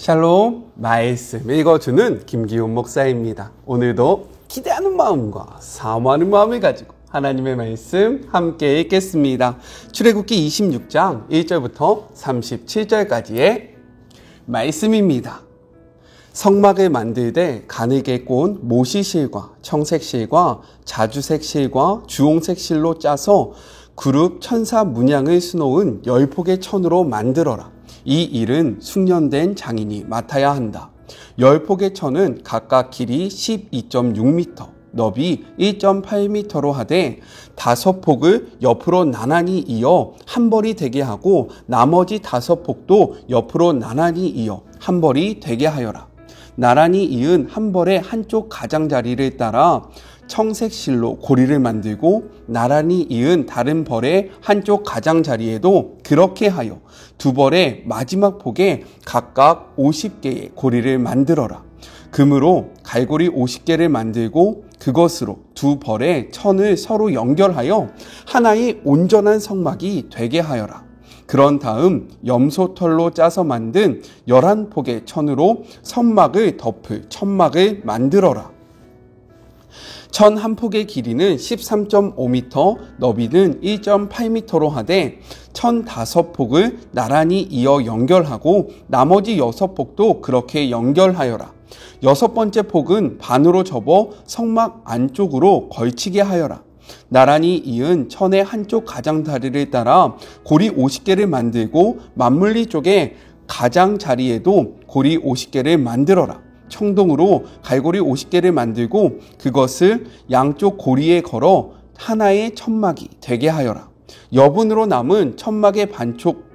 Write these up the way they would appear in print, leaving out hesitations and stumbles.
샬롬, 말씀 읽어주는 김기훈 목사입니다. 오늘도 기대하는 마음과 사모하는 마음을 가지고 하나님의 말씀 함께 읽겠습니다. 출애굽기 26장 1절부터 37절까지의 말씀입니다. 성막을 만들되 가늘게 꼰 모시실과 청색실과 자주색실과 주홍색실로 짜서 그룹 천사 문양을 수놓은 10폭의 천으로 만들어라. 이 일은 숙련된 장인이 맡아야 한다. 10폭의 천은 각각 길이 12.6m, 너비 1.8m로 하되 5폭을 옆으로 나란히 이어 한 벌이 되게 하고 나머지 5폭도 옆으로 나란히 이어 한 벌이 되게 하여라. 나란히 이은 한 벌의 한쪽 가장자리를 따라 청색실로 고리를 만들고 나란히 이은 다른 벌의 한쪽 가장자리에도 그렇게 하여 두 벌의 마지막 폭에 각각 50개의 고리를 만들어라. 금으로 갈고리 50개를 만들고 그것으로 두 벌의 천을 서로 연결하여 하나의 온전한 성막이 되게 하여라. 그런 다음 염소털로 짜서 만든 11폭의 천으로 성막을 덮을 천막을 만들어라. 천 한 폭의 길이는 13.5m, 너비는 1.8m로 하되 천 5폭을 나란히 이어 연결하고 나머지 6폭도 그렇게 연결하여라. 6번째 폭은 반으로 접어 성막 안쪽으로 걸치게 하여라. 나란히 이은 천의 한쪽 가장자리를 따라 고리 50개를 만들고 맞물리 쪽에 가장자리에도 고리 50개를 만들어라. 청동으로 갈고리 50개를 만들고 그것을 양쪽 고리에 걸어 하나의 천막이 되게 하여라. 여분으로 남은 천막의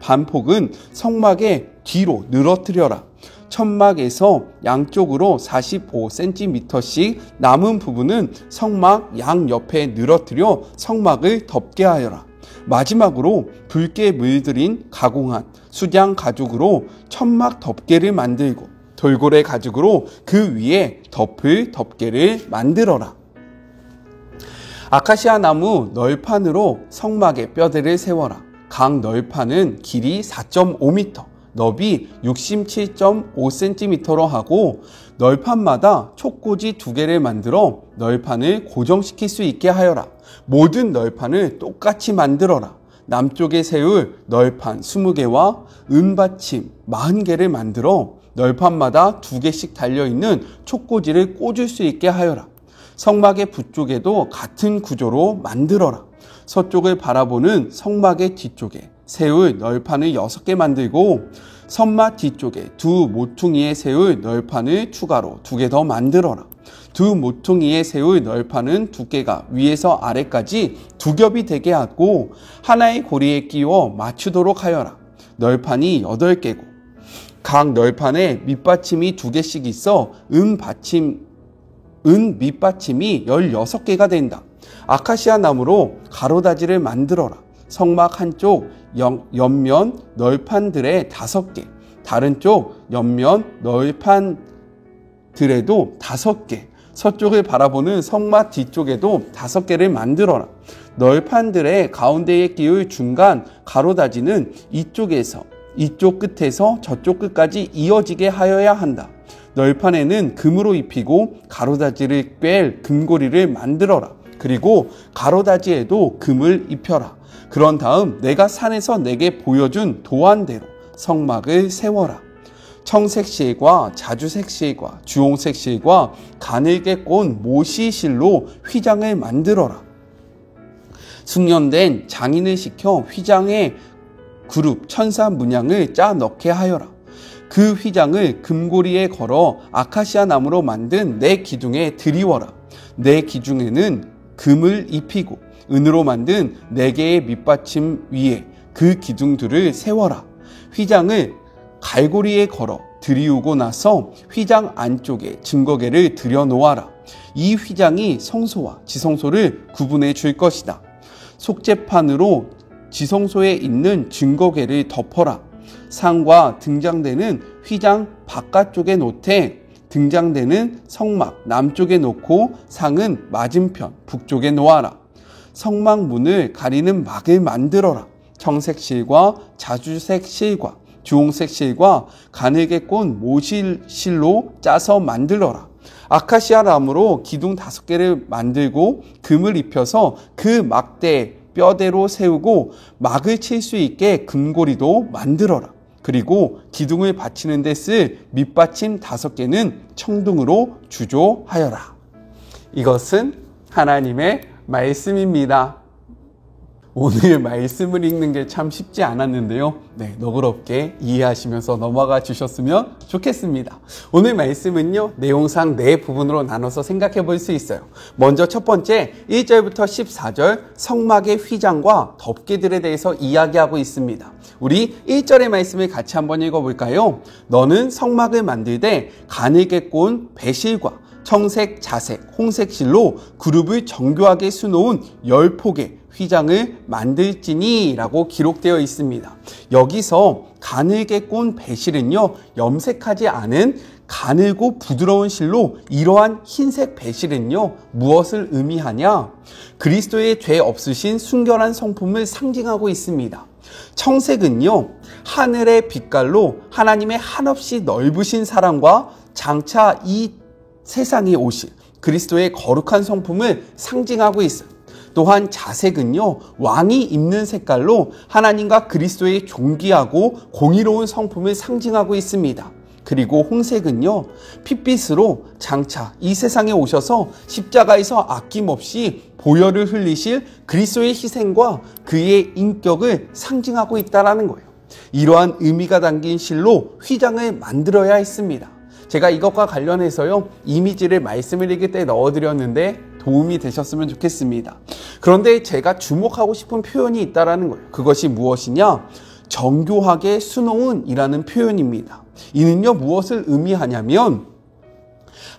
반폭은 성막의 뒤로 늘어뜨려라. 천막에서 양쪽으로 45cm씩 남은 부분은 성막 양옆에 늘어뜨려 성막을 덮게 하여라. 마지막으로 붉게 물들인 가공한 수장 가죽으로 천막 덮개를 만들고 돌고래 가죽으로 그 위에 덮을 덮개를 만들어라. 아카시아 나무 널판으로 성막의 뼈대를 세워라. 각 널판은 길이 4.5m, 너비 67.5cm로 하고 널판마다 촉꽂이 2개를 만들어 널판을 고정시킬 수 있게 하여라. 모든 널판을 똑같이 만들어라. 남쪽에 세울 널판 20개와 은받침 40개를 만들어 널판마다 2개씩 달려있는 촉꽂이를 꽂을 수 있게 하여라. 성막의 북쪽에도 같은 구조로 만들어라. 서쪽을 바라보는 성막의 뒤쪽에 세울 널판을 6개 만들고 성막 뒤쪽에 두 모퉁이에 세울 널판을 추가로 2개 더 만들어라. 두 모퉁이에 세울 널판은 두께가 위에서 아래까지 2겹이 되게 하고 하나의 고리에 끼워 맞추도록 하여라. 널판이 8개고 각 널판에 밑받침이 2개씩 있어 은 밑받침이 16개가 된다. 아카시아 나무로 가로다지를 만들어라. 성막 한쪽 옆면 널판들에 5개, 다른 쪽 옆면 널판들에도 5개, 서쪽을 바라보는 성막 뒤쪽에도 5개를 만들어라. 널판들의 가운데에 끼울 중간 가로다지는 이쪽 끝에서 저쪽 끝까지 이어지게 하여야 한다. 널판에는 금으로 입히고 가로다지를 꿰 금고리를 만들어라. 그리고 가로다지에도 금을 입혀라. 그런 다음 내가 산에서 내게 보여준 도안대로 성막을 세워라. 청색실과 자주색실과 주홍색실과 가늘게 꼰 모시실로 휘장을 만들어라. 숙련된 장인을 시켜 휘장에 그룹 천사 문양을 짜 넣게 하여라. 그 휘장을 금고리에 걸어 아카시아 나무로 만든 내 기둥에 드리워라. 내 기둥에는 금을 입히고 은으로 만든 4개의 밑받침 위에 그 기둥들을 세워라. 휘장을 갈고리에 걸어 들이우고 나서 휘장 안쪽에 증거계를 들여놓아라. 이 휘장이 성소와 지성소를 구분해 줄 것이다. 속죄판으로 지성소에 있는 증거계를 덮어라. 상과 등장대는 휘장 바깥쪽에 놓되 등장대는 성막 남쪽에 놓고 상은 맞은편 북쪽에 놓아라. 성막 문을 가리는 막을 만들어라. 청색 실과 자주색 실과 주홍색 실과 가늘게 꼰 모실실로 짜서 만들어라. 아카시아 나무로 기둥 5개를 만들고 금을 입혀서 그 막대 뼈대로 세우고 막을 칠 수 있게 금고리도 만들어라. 그리고 기둥을 받치는 데 쓸 밑받침 5개는 청둥으로 주조하여라. 이것은 하나님의 말씀입니다. 오늘 말씀을 읽는 게 참 쉽지 않았는데요. 너그럽게 이해하시면서 넘어가 주셨으면 좋겠습니다. 오늘 말씀은요, 내용상 4부분으로 나눠서 생각해 볼 수 있어요. 먼저 첫 번째, 1절부터 14절 성막의 휘장과 덮개들에 대해서 이야기하고 있습니다. 우리 1절의 말씀을 같이 한번 읽어볼까요? 너는 성막을 만들되 가늘게 꼰 배실과 청색, 자색, 홍색 실로 그룹을 정교하게 수놓은 10폭의 휘장을 만들지니 라고 기록되어 있습니다. 여기서 가늘게 꼰 배실은요, 염색하지 않은 가늘고 부드러운 실로 이러한 흰색 배실은요, 무엇을 의미하냐? 그리스도의 죄 없으신 순결한 성품을 상징하고 있습니다. 청색은요, 하늘의 빛깔로 하나님의 한없이 넓으신 사랑과 장차 이 세상에 오실 그리스도의 거룩한 성품을 상징하고 있어요. 또한 자색은요, 왕이 입는 색깔로 하나님과 그리스도의 존귀하고 공의로운 성품을 상징하고 있습니다. 그리고 홍색은요, 핏빛으로 장차 이 세상에 오셔서 십자가에서 아낌없이 보혈을 흘리실 그리스도의 희생과 그의 인격을 상징하고 있다는 거예요. 이러한 의미가 담긴 실로 휘장을 만들어야 했습니다. 제가 이것과 관련해서요, 이미지를 말씀을 읽을 때 넣어드렸는데 도움이 되셨으면 좋겠습니다. 그런데 제가 주목하고 싶은 표현이 있다는 거예요. 그것이 무엇이냐? 정교하게 수놓은 이라는 표현입니다. 이는요, 무엇을 의미하냐면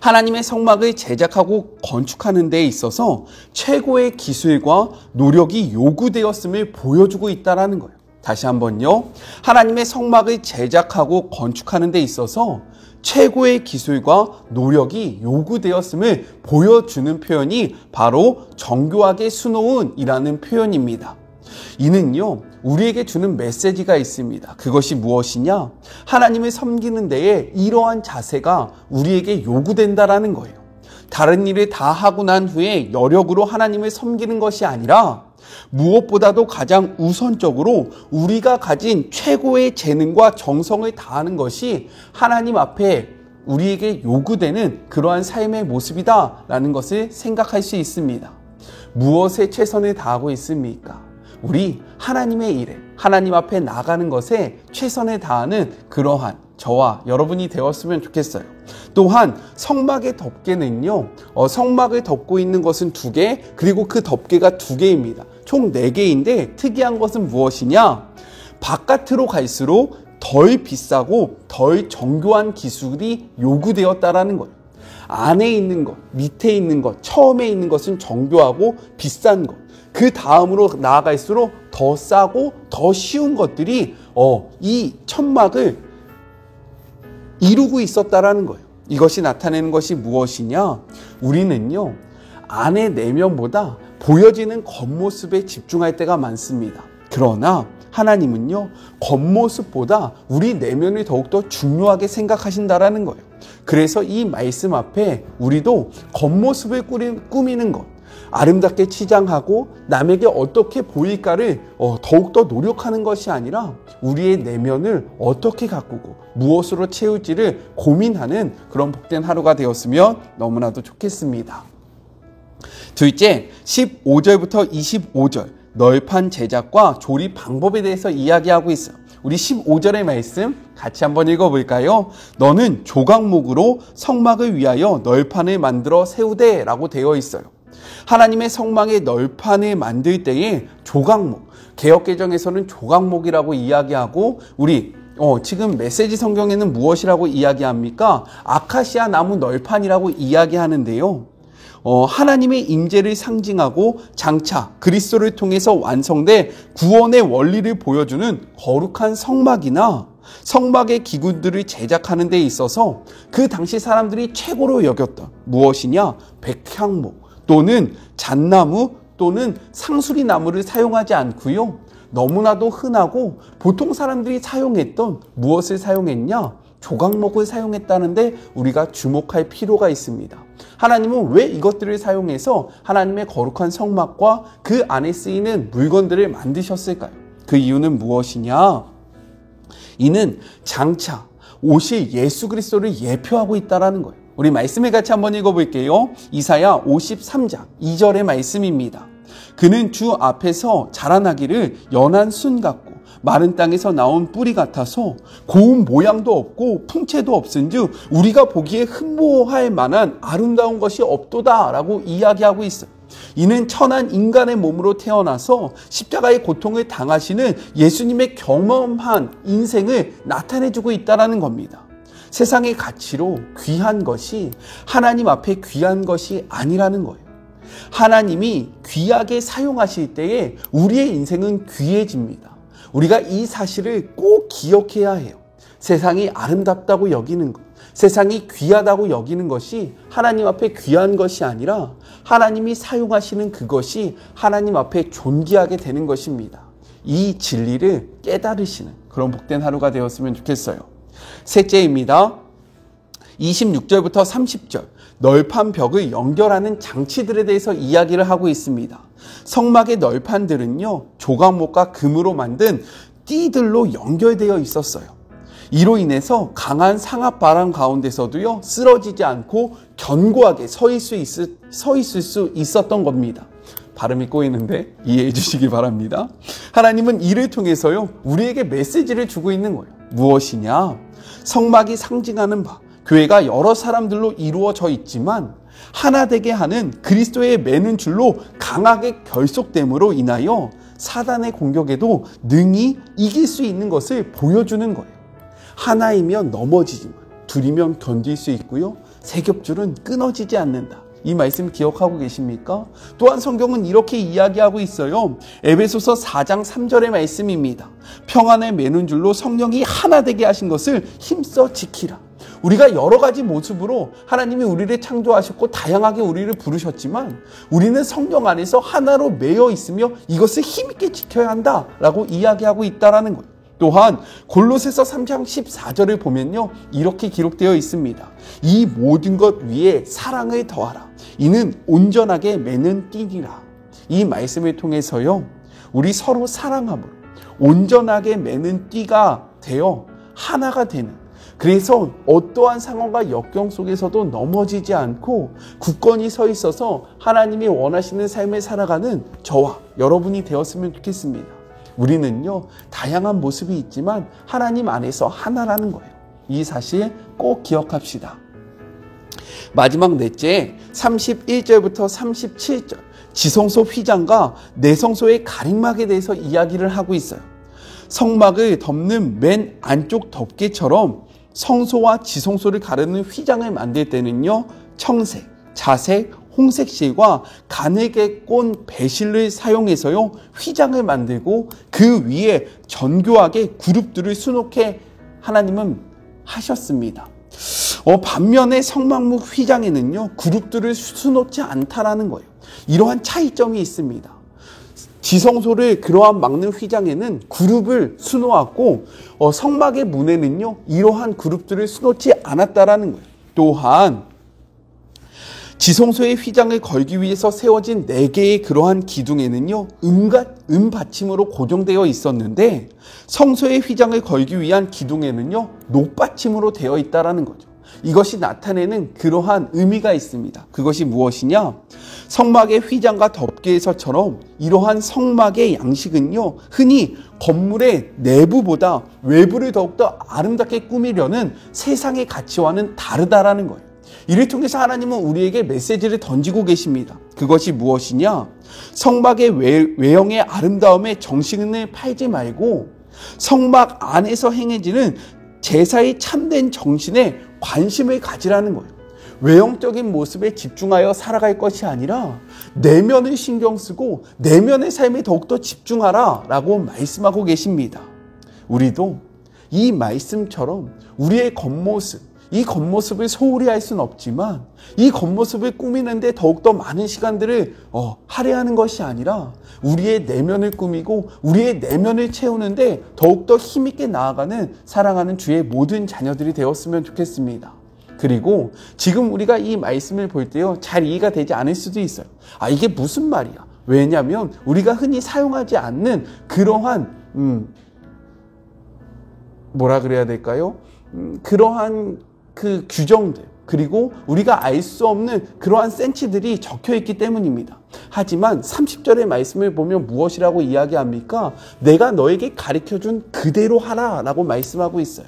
하나님의 성막을 제작하고 건축하는 데 있어서 최고의 기술과 노력이 요구되었음을 보여주고 있다는 거예요. 다시 한번요. 하나님의 성막을 제작하고 건축하는 데 있어서 최고의 기술과 노력이 요구되었음을 보여주는 표현이 바로 정교하게 수놓은 이라는 표현입니다. 이는요, 우리에게 주는 메시지가 있습니다. 그것이 무엇이냐? 하나님을 섬기는 데에 이러한 자세가 우리에게 요구된다라는 거예요. 다른 일을 다 하고 난 후에 여력으로 하나님을 섬기는 것이 아니라 무엇보다도 가장 우선적으로 우리가 가진 최고의 재능과 정성을 다하는 것이 하나님 앞에 우리에게 요구되는 그러한 삶의 모습이다라는 것을 생각할 수 있습니다. 무엇에 최선을 다하고 있습니까? 우리 하나님의 일에, 하나님 앞에 나가는 것에 최선을 다하는 그러한 저와 여러분이 되었으면 좋겠어요. 또한 성막의 덮개는요, 성막을 덮고 있는 것은 2개, 그리고 그 덮개가 2개입니다. 총 4개인데 특이한 것은 무엇이냐? 바깥으로 갈수록 덜 비싸고 덜 정교한 기술이 요구되었다라는 거예요. 안에 있는 것, 밑에 있는 것, 처음에 있는 것은 정교하고 비싼 것, 그 다음으로 나아갈수록 더 싸고 더 쉬운 것들이 이 천막을 이루고 있었다라는 거예요. 이것이 나타내는 것이 무엇이냐? 우리는요, 안의 내면보다 보여지는 겉모습에 집중할 때가 많습니다. 그러나 하나님은요, 겉모습보다 우리 내면을 더욱더 중요하게 생각하신다라는 거예요. 그래서 이 말씀 앞에 우리도 겉모습을 꾸미는 것, 아름답게 치장하고 남에게 어떻게 보일까를 더욱더 노력하는 것이 아니라 우리의 내면을 어떻게 가꾸고 무엇으로 채울지를 고민하는 그런 복된 하루가 되었으면 너무나도 좋겠습니다. 둘째, 15절부터 25절 널판 제작과 조립 방법에 대해서 이야기하고 있어요. 우리 15절의 말씀 같이 한번 읽어볼까요? 너는 조각목으로 성막을 위하여 널판을 만들어 세우되 라고 되어 있어요. 하나님의 성막의 널판을 만들 때에 조각목, 개역개정에서는 조각목이라고 이야기하고 우리 지금 메시지 성경에는 무엇이라고 이야기합니까? 아카시아 나무 널판이라고 이야기하는데요. 하나님의 임재를 상징하고 장차 그리스도를 통해서 완성된 구원의 원리를 보여주는 거룩한 성막이나 성막의 기구들을 제작하는 데 있어서 그 당시 사람들이 최고로 여겼던 무엇이냐? 백향목 또는 잣나무 또는 상수리 나무를 사용하지 않고요. 너무나도 흔하고 보통 사람들이 사용했던 무엇을 사용했냐? 조각목을 사용했다는데 우리가 주목할 필요가 있습니다. 하나님은 왜 이것들을 사용해서 하나님의 거룩한 성막과 그 안에 쓰이는 물건들을 만드셨을까요? 그 이유는 무엇이냐? 이는 장차 오실 예수 그리스도를 예표하고 있다는 거예요. 우리 말씀을 같이 한번 읽어볼게요. 이사야 53장 2절의 말씀입니다. 그는 주 앞에서 자라나기를 연한 순 같고 마른 땅에서 나온 뿌리 같아서 고운 모양도 없고 풍채도 없은즉 우리가 보기에 흠모할 만한 아름다운 것이 없도다 라고 이야기하고 있어요. 이는 천한 인간의 몸으로 태어나서 십자가의 고통을 당하시는 예수님의 경험한 인생을 나타내주고 있다는 겁니다. 세상의 가치로 귀한 것이 하나님 앞에 귀한 것이 아니라는 거예요. 하나님이 귀하게 사용하실 때에 우리의 인생은 귀해집니다. 우리가 이 사실을 꼭 기억해야 해요. 세상이 아름답다고 여기는 것, 세상이 귀하다고 여기는 것이 하나님 앞에 귀한 것이 아니라 하나님이 사용하시는 그것이 하나님 앞에 존귀하게 되는 것입니다. 이 진리를 깨달으시는 그런 복된 하루가 되었으면 좋겠어요. 셋째입니다. 26절부터 30절 널판 벽을 연결하는 장치들에 대해서 이야기를 하고 있습니다. 성막의 널판들은요, 조각목과 금으로 만든 띠들로 연결되어 있었어요. 이로 인해서 강한 상합바람 가운데서도요, 쓰러지지 않고 견고하게 서 있을 수 있었던 겁니다. 발음이 꼬이는데 이해해 주시기 바랍니다. 하나님은 이를 통해서요, 우리에게 메시지를 주고 있는 거예요. 무엇이냐? 성막이 상징하는 바, 교회가 여러 사람들로 이루어져 있지만 하나 되게 하는 그리스도의 매는 줄로 강하게 결속됨으로 인하여 사단의 공격에도 능히 이길 수 있는 것을 보여주는 거예요. 하나이면 넘어지지만 둘이면 견딜 수 있고요. 세 겹줄은 끊어지지 않는다. 이 말씀 기억하고 계십니까? 또한 성경은 이렇게 이야기하고 있어요. 에베소서 4장 3절의 말씀입니다. 평안의 매는 줄로 성령이 하나 되게 하신 것을 힘써 지키라. 우리가 여러 가지 모습으로 하나님이 우리를 창조하셨고 다양하게 우리를 부르셨지만 우리는 성령 안에서 하나로 매여 있으며 이것을 힘있게 지켜야 한다라고 이야기하고 있다는 거예요. 또한 골로새서 3장 14절을 보면요, 이렇게 기록되어 있습니다. 이 모든 것 위에 사랑을 더하라. 이는 온전하게 매는 띠니라. 이 말씀을 통해서요, 우리 서로 사랑함으로 온전하게 매는 띠가 되어 하나가 되는, 그래서 어떠한 상황과 역경 속에서도 넘어지지 않고 굳건히 서 있어서 하나님이 원하시는 삶을 살아가는 저와 여러분이 되었으면 좋겠습니다. 우리는요, 다양한 모습이 있지만 하나님 안에서 하나라는 거예요. 이 사실 꼭 기억합시다. 마지막 넷째, 31절부터 37절 지성소 휘장과 내성소의 가림막에 대해서 이야기를 하고 있어요. 성막을 덮는 맨 안쪽 덮개처럼 성소와 지성소를 가르는 휘장을 만들 때는요, 청색, 자색, 홍색실과 가늘게 꼰 배실을 사용해서요, 휘장을 만들고 그 위에 정교하게 그룹들을 수놓게 하나님은 하셨습니다. 반면에 성막문 휘장에는요, 그룹들을 수놓지 않다라는 거예요. 이러한 차이점이 있습니다. 지성소를 그러한 막는 휘장에는 그룹을 수놓았고 성막의 문에는요, 이러한 그룹들을 수놓지 않았다라는 거예요. 또한 지성소의 휘장을 걸기 위해서 세워진 4개의 그러한 기둥에는요, 받침으로 고정되어 있었는데 성소의 휘장을 걸기 위한 기둥에는요, 녹받침으로 되어 있다라는 거죠. 이것이 나타내는 그러한 의미가 있습니다. 그것이 무엇이냐? 성막의 휘장과 덮개에서처럼 이러한 성막의 양식은요, 흔히 건물의 내부보다 외부를 더욱더 아름답게 꾸미려는 세상의 가치와는 다르다라는 거예요. 이를 통해서 하나님은 우리에게 메시지를 던지고 계십니다. 그것이 무엇이냐? 성막의 외형의 아름다움에 정신을 팔지 말고 성막 안에서 행해지는 제사의 참된 정신에 관심을 가지라는 거예요. 외형적인 모습에 집중하여 살아갈 것이 아니라 내면을 신경 쓰고 내면의 삶에 더욱더 집중하라 라고 말씀하고 계십니다. 우리도 이 말씀처럼 우리의 겉모습, 이 겉모습을 소홀히 할 수는 없지만 이 겉모습을 꾸미는데 더욱더 많은 시간들을 할애하는 것이 아니라 우리의 내면을 꾸미고 우리의 내면을 채우는데 더욱더 힘있게 나아가는 사랑하는 주의 모든 자녀들이 되었으면 좋겠습니다. 그리고 지금 우리가 이 말씀을 볼 때요, 잘 이해가 되지 않을 수도 있어요. 이게 무슨 말이야? 왜냐하면 우리가 흔히 사용하지 않는 그러한 뭐라 그래야 될까요? 그러한 그 규정들, 그리고 우리가 알 수 없는 그러한 센치들이 적혀 있기 때문입니다. 하지만 30절의 말씀을 보면 무엇이라고 이야기합니까? 내가 너에게 가르쳐준 그대로 하라 라고 말씀하고 있어요.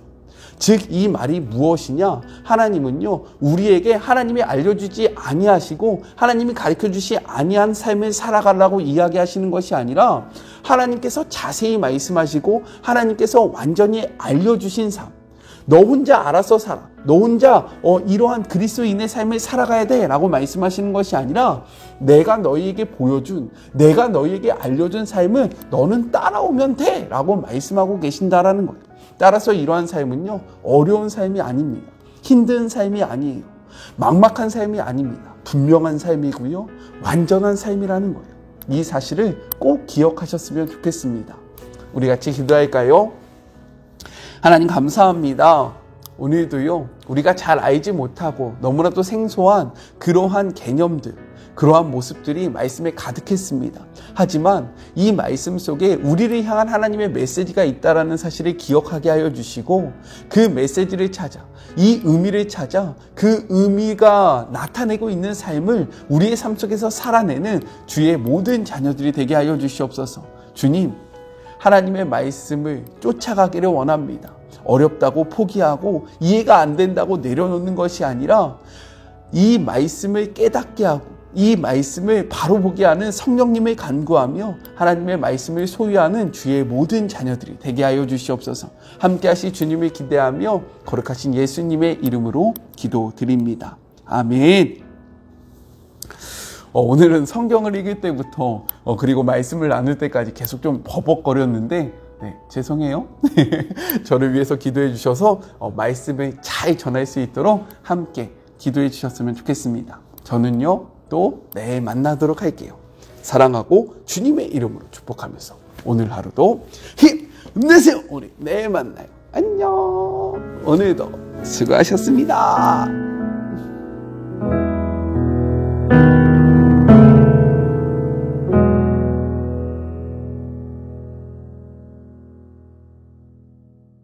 즉 이 말이 무엇이냐? 하나님은요, 우리에게 하나님이 알려주지 아니하시고 하나님이 가르쳐주시 아니한 삶을 살아가려고 이야기하시는 것이 아니라 하나님께서 자세히 말씀하시고 하나님께서 완전히 알려주신 삶, 너 혼자 알아서 살아, 너 혼자 이러한 그리스도인의 삶을 살아가야 돼 라고 말씀하시는 것이 아니라 내가 너희에게 보여준, 내가 너희에게 알려준 삶을 너는 따라오면 돼 라고 말씀하고 계신다라는 거예요. 따라서 이러한 삶은요, 어려운 삶이 아닙니다. 힘든 삶이 아니에요. 막막한 삶이 아닙니다. 분명한 삶이고요, 완전한 삶이라는 거예요. 이 사실을 꼭 기억하셨으면 좋겠습니다. 우리 같이 기도할까요? 하나님 감사합니다. 오늘도요, 우리가 잘 알지 못하고 너무나도 생소한 그러한 개념들, 그러한 모습들이 말씀에 가득했습니다. 하지만 이 말씀 속에 우리를 향한 하나님의 메시지가 있다는 사실을 기억하게 하여 주시고 그 메시지를 찾아, 이 의미를 찾아 그 의미가 나타내고 있는 삶을 우리의 삶 속에서 살아내는 주의 모든 자녀들이 되게 하여 주시옵소서. 주님, 하나님의 말씀을 쫓아가기를 원합니다. 어렵다고 포기하고 이해가 안 된다고 내려놓는 것이 아니라 이 말씀을 깨닫게 하고 이 말씀을 바로 보게 하는 성령님을 간구하며 하나님의 말씀을 소유하는 주의 모든 자녀들이 되게 하여 주시옵소서. 함께 하실 주님을 기대하며 거룩하신 예수님의 이름으로 기도드립니다. 아멘. 오늘은 성경을 읽을 때부터 그리고 말씀을 나눌 때까지 계속 좀 버벅거렸는데 죄송해요. 저를 위해서 기도해 주셔서 말씀을 잘 전할 수 있도록 함께 기도해 주셨으면 좋겠습니다. 저는요, 또 내일 만나도록 할게요. 사랑하고 주님의 이름으로 축복하면서 오늘 하루도 힘내세요. 우리 내일 만나요. 안녕. 오늘도 수고하셨습니다.